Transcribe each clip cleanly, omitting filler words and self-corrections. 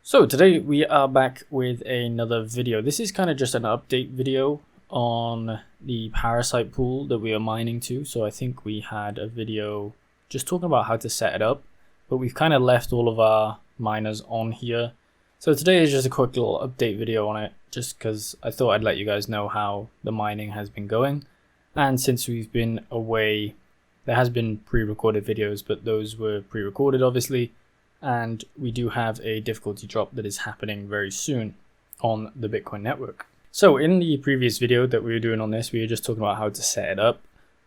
So today we are back with another video. This is kind of just an update video on the Parasite pool that we are mining to. So I think we had a video just talking about how to set it up, but we've kind of left all of our miners on here. So today is just a quick little update video on it, just because I thought I'd let you guys know how the mining has been going. And since we've been away, there has been pre-recorded videos, but those were pre-recorded obviously. And we do have a difficulty drop that is happening very soon on the Bitcoin network. So in the previous video that we were doing on this, we were just talking about how to set it up,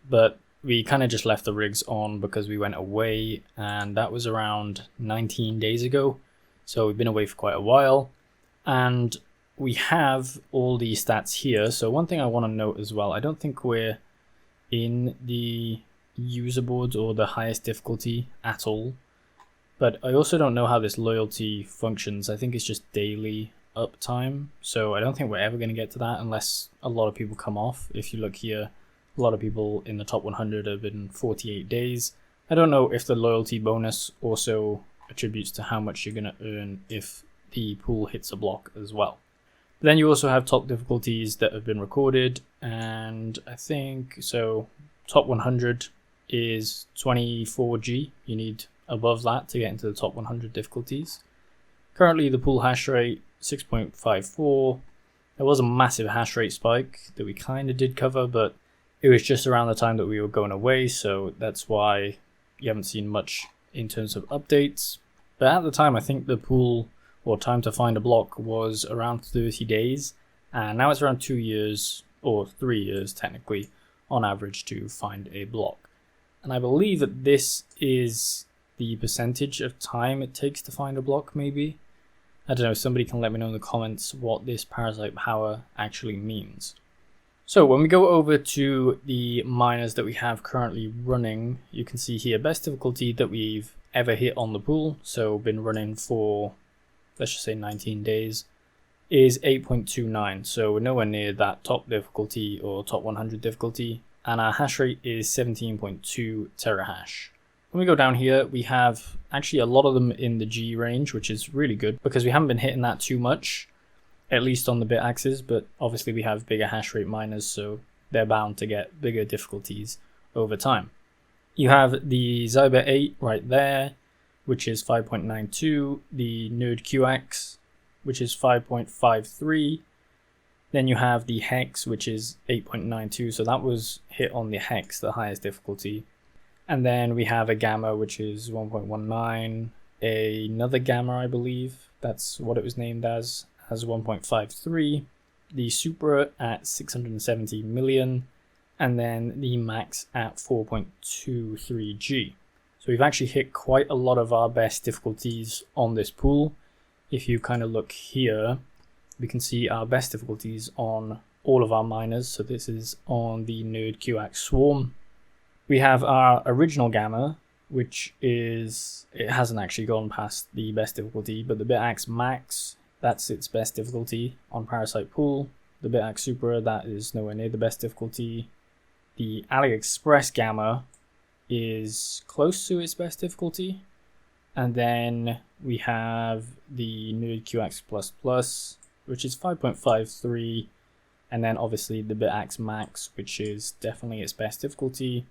but we kind of just left the rigs on because we went away, and that was around 19 days ago. So we've been away for quite a while, and we have all the stats here. So one thing I want to note as well, I don't think we're in the user boards or the highest difficulty at all. But I also don't know how this loyalty functions. I think it's just daily uptime. So I don't think we're ever going to get to that unless a lot of people come off. If you look here, a lot of people in the top 100 have been 48 days. I don't know if the loyalty bonus also attributes to how much you're going to earn if the pool hits a block as well. But then you also have top difficulties that have been recorded. And I think, so top 100 is 24G. You need above that to get into the top 100 difficulties. Currently the pool hash rate 6.54. There was a massive hash rate spike that we kind of did cover, but it was just around the time that we were going away, so that's why you haven't seen much in terms of updates. But at the time I think the pool or time to find a block was around 30 days, and now it's around 2 years or 3 years technically on average to find a block. And I believe that this is the percentage of time it takes to find a block, maybe. I don't know, somebody can let me know in the comments what this Parasite power actually means. So when we go over to the miners that we have currently running, you can see here best difficulty that we've ever hit on the pool, so been running for, let's just say 19 days, is 8.29. So we're nowhere near that top difficulty or top 100 difficulty, and our hash rate is 17.2 terahash. When we go down here, we have actually a lot of them in the G range, which is really good because we haven't been hitting that too much, at least on the bitaxes, but obviously we have bigger hash rate miners, so they're bound to get bigger difficulties over time. You have the Zyber 8 right there, which is 5.92, the Nerd QX, which is 5.53, then you have the Hex, which is 8.92, so that was hit on the Hex, the highest difficulty. And then we have a Gamma, which is 1.19, another Gamma, I believe, that's what it was named as 1.53, the Supra at 670 million, and then the Max at 4.23G. So we've actually hit quite a lot of our best difficulties on this pool. If you kind of look here, we can see our best difficulties on all of our miners. So this is on the Nerd QX Swarm. We have our original Gamma, which is, it hasn't actually gone past the best difficulty, but the bitaxe Max, that's its best difficulty on Parasite Pool. The bitaxe Supra, that is nowhere near the best difficulty. The AliExpress Gamma is close to its best difficulty. And then we have the Nerd QX++, which is 5.53. And then obviously the bitaxe Max, which is definitely its best difficulty.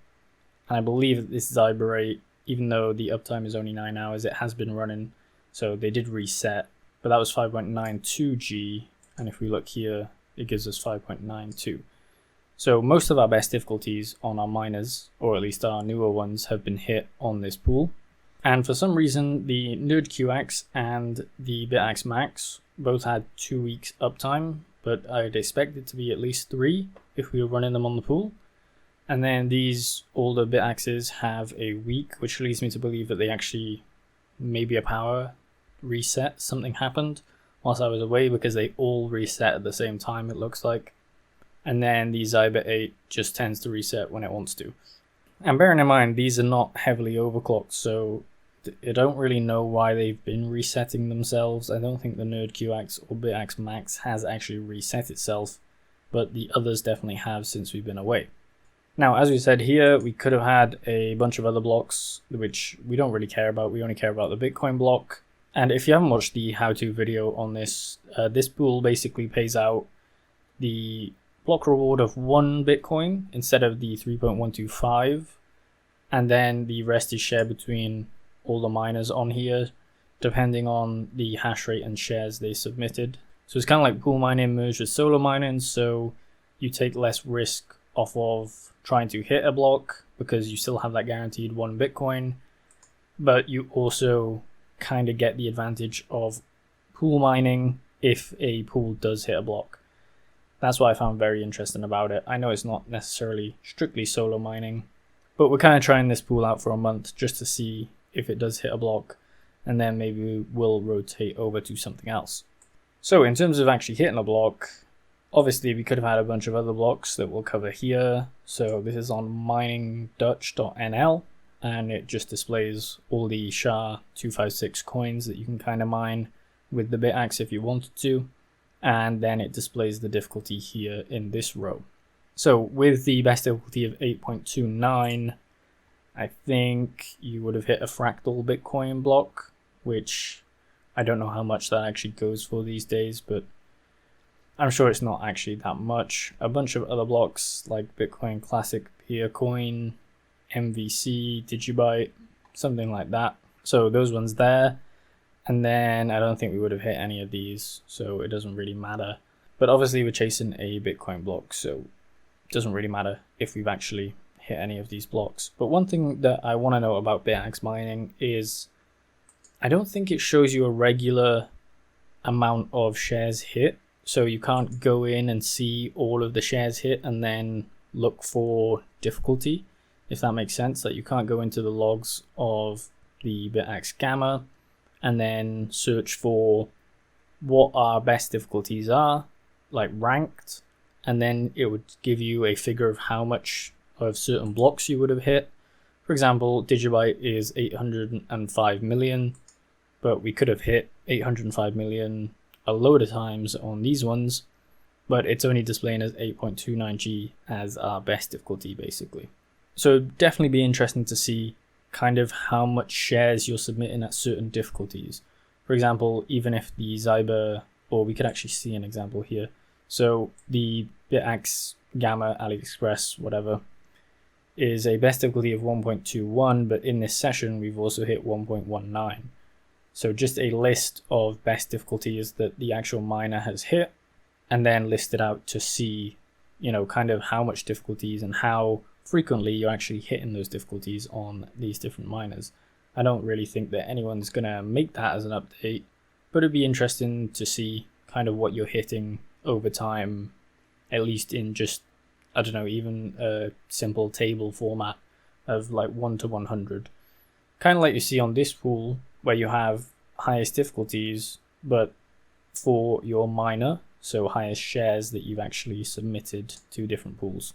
And I believe that this Zyber 8, even though the uptime is only 9 hours, it has been running. So they did reset, but that was 5.92G. And if we look here, it gives us 5.92. So most of our best difficulties on our miners, or at least our newer ones, have been hit on this pool. And for some reason, the Nerd QX and the bitaxe Max both had 2 weeks uptime, but I'd expect it to be at least 3 if we were running them on the pool. And then these older bitaxes have a week, which leads me to believe that they actually, maybe a power reset, something happened whilst I was away, because they all reset at the same time, it looks like. And then the Zyber 8 just tends to reset when it wants to. And bearing in mind, these are not heavily overclocked, so I don't really know why they've been resetting themselves. I don't think the Nerd QX or bitaxe Max has actually reset itself, but the others definitely have since we've been away. Now, as we said here, we could have had a bunch of other blocks, which we don't really care about. We only care about the Bitcoin block. And if you haven't watched the how-to video on this, this pool basically pays out the block reward of 1 Bitcoin instead of the 3.125, and then the rest is shared between all the miners on here, depending on the hash rate and shares they submitted. So it's kind of like pool mining merged with solo mining, so you take less risk off of trying to hit a block because you still have that guaranteed 1 Bitcoin, but you also kind of get the advantage of pool mining if a pool does hit a block. That's what I found very interesting about it. I know it's not necessarily strictly solo mining, but we're kind of trying this pool out for a month just to see if it does hit a block, and then maybe we'll rotate over to something else. So in terms of actually hitting a block, obviously we could have had a bunch of other blocks that we'll cover here. So this is on miningdutch.nl, and it just displays all the SHA-256 coins that you can kind of mine with the bitaxe if you wanted to, and then it displays the difficulty here in this row. So with the best difficulty of 8.29, I think you would have hit a fractal Bitcoin block, which I don't know how much that actually goes for these days, but I'm sure it's not actually that much. A bunch of other blocks like Bitcoin Classic Peer Coin, MVC, Digibyte, something like that. So those ones there. And then I don't think we would have hit any of these, so it doesn't really matter. But obviously we're chasing a Bitcoin block, so it doesn't really matter if we've actually hit any of these blocks. But one thing that I want to know about bitaxe mining is I don't think it shows you a regular amount of shares hit. So you can't go in and see all of the shares hit and then look for difficulty, if that makes sense. Like you can't go into the logs of the bitaxe gamma and then search for what our best difficulties are, like ranked, and then it would give you a figure of how much of certain blocks you would have hit. For example, Digibyte is 805 million, but we could have hit 805 million a load of times on these ones, but it's only displaying as 8.29G as our best difficulty basically. So definitely be interesting to see kind of how much shares you're submitting at certain difficulties. For example, even if the Zyber, or we could actually see an example here. So the bitaxe gamma AliExpress, whatever, is a best difficulty of 1.21, but in this session we've also hit 1.19. So just a list of best difficulties that the actual miner has hit, and then listed out to see, you know, kind of how much difficulties and how frequently you're actually hitting those difficulties on these different miners. I don't really think that anyone's going to make that as an update, but it'd be interesting to see kind of what you're hitting over time, at least in just, I don't know, even a simple table format of like 1 to 100. Kind of like you see on this pool, where you have highest difficulties, but for your miner, so highest shares that you've actually submitted to different pools.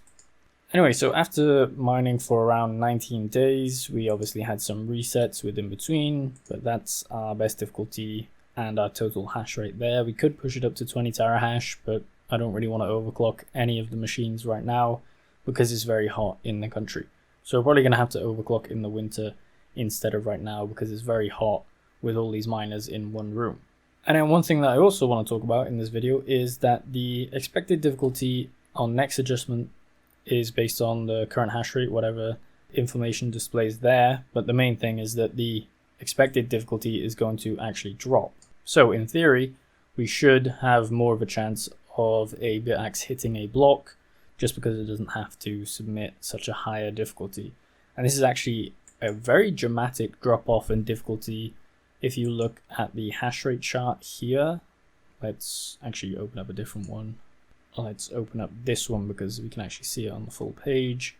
Anyway, so after mining for around 19 days, we obviously had some resets within between, but that's our best difficulty and our total hash rate there. We could push it up to 20 terahash, but I don't really want to overclock any of the machines right now because it's very hot in the country. So we're probably going to have to overclock in the winter instead of right now because it's very hot with all these miners in one room. And then one thing that I also want to talk about in this video is that the expected difficulty on next adjustment is based on the current hash rate, whatever information displays there. But the main thing is that the expected difficulty is going to actually drop. So in theory, we should have more of a chance of a bitaxe hitting a block just because it doesn't have to submit such a higher difficulty. And this is actually a very dramatic drop off in difficulty. If you look at the hash rate chart here, let's actually open up a different one. Let's open up this one because we can actually see it on the full page.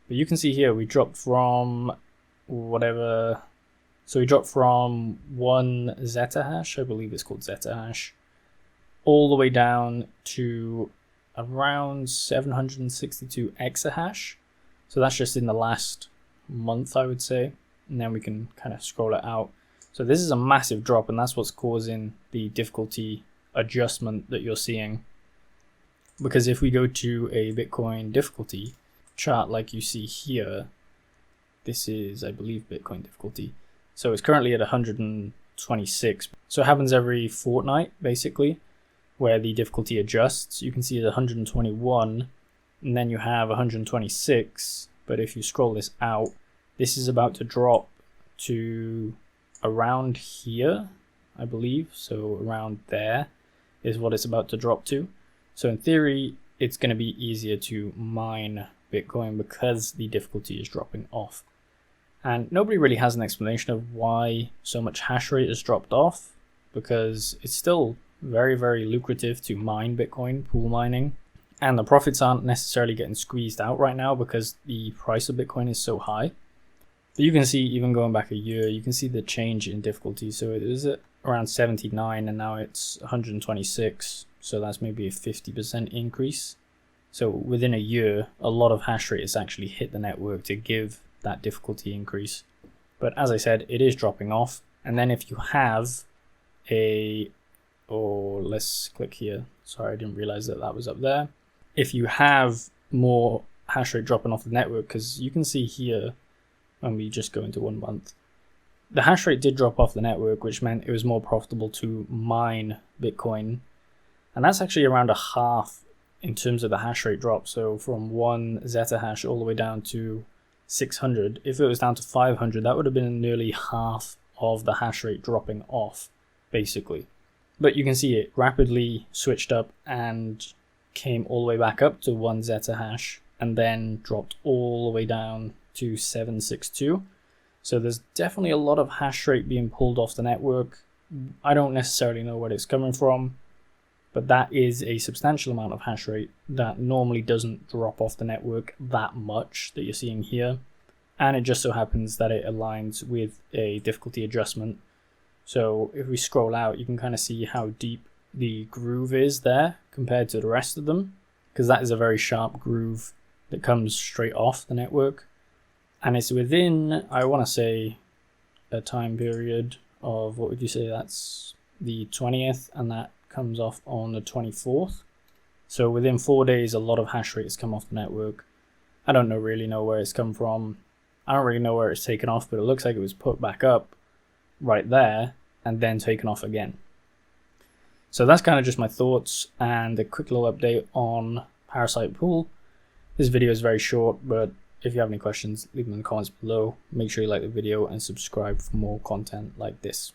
But you can see here we dropped from whatever. So we dropped from 1 zettahash, I believe it's called zettahash, all the way down to around 762 exahash. So that's just in the last month, I would say. And then we can kind of scroll it out. So this is a massive drop, and that's what's causing the difficulty adjustment that you're seeing. Because if we go to a Bitcoin difficulty chart like you see here, this is, I believe, Bitcoin difficulty. So it's currently at 112 126. So it happens every fortnight, basically, where the difficulty adjusts. You can see the 121, and then you have 126. But if you scroll this out, this is about to drop to around here, I believe. So around there is what it's about to drop to. So in theory, it's going to be easier to mine Bitcoin because the difficulty is dropping off. And nobody really has an explanation of why so much hash rate has dropped off, because it's still very, very lucrative to mine Bitcoin, pool mining. And the profits aren't necessarily getting squeezed out right now because the price of Bitcoin is so high. But you can see, even going back a year, you can see the change in difficulty. So it was at around 79 and now it's 126. So that's maybe a 50% increase. So within a year, a lot of hash rate has actually hit the network to give that difficulty increase. But as I said, it is dropping off. And then if you have let's click here. Sorry, I didn't realize that that was up there. If you have more hash rate dropping off the network, because you can see here, when we just go into 1 month, the hash rate did drop off the network, which meant it was more profitable to mine Bitcoin. And that's actually around a half in terms of the hash rate drop. So from 1 zettahash all the way down to 600. If it was down to 500, that would have been nearly half of the hash rate dropping off, basically. But you can see it rapidly switched up and came all the way back up to 1 zettahash and then dropped all the way down to 762. So there's definitely a lot of hash rate being pulled off the network. I don't necessarily know where it's coming from, but that is a substantial amount of hash rate that normally doesn't drop off the network that much that you're seeing here. And it just so happens that it aligns with a difficulty adjustment. So if we scroll out, you can kind of see how deep the groove is there compared to the rest of them, because that is a very sharp groove that comes straight off the network. And it's within, I want to say, a time period of, what would you say, that's the 20th, and that comes off on the 24th. So within 4 days, a lot of hash rate has come off the network. I don't really know where it's come from. I don't really know where it's taken off, but it looks like it was put back up right there and then taken off again. So that's kind of just my thoughts and a quick little update on Parasite Pool. This video is very short, but if you have any questions, leave them in the comments below. Make sure you like the video and subscribe for more content like this.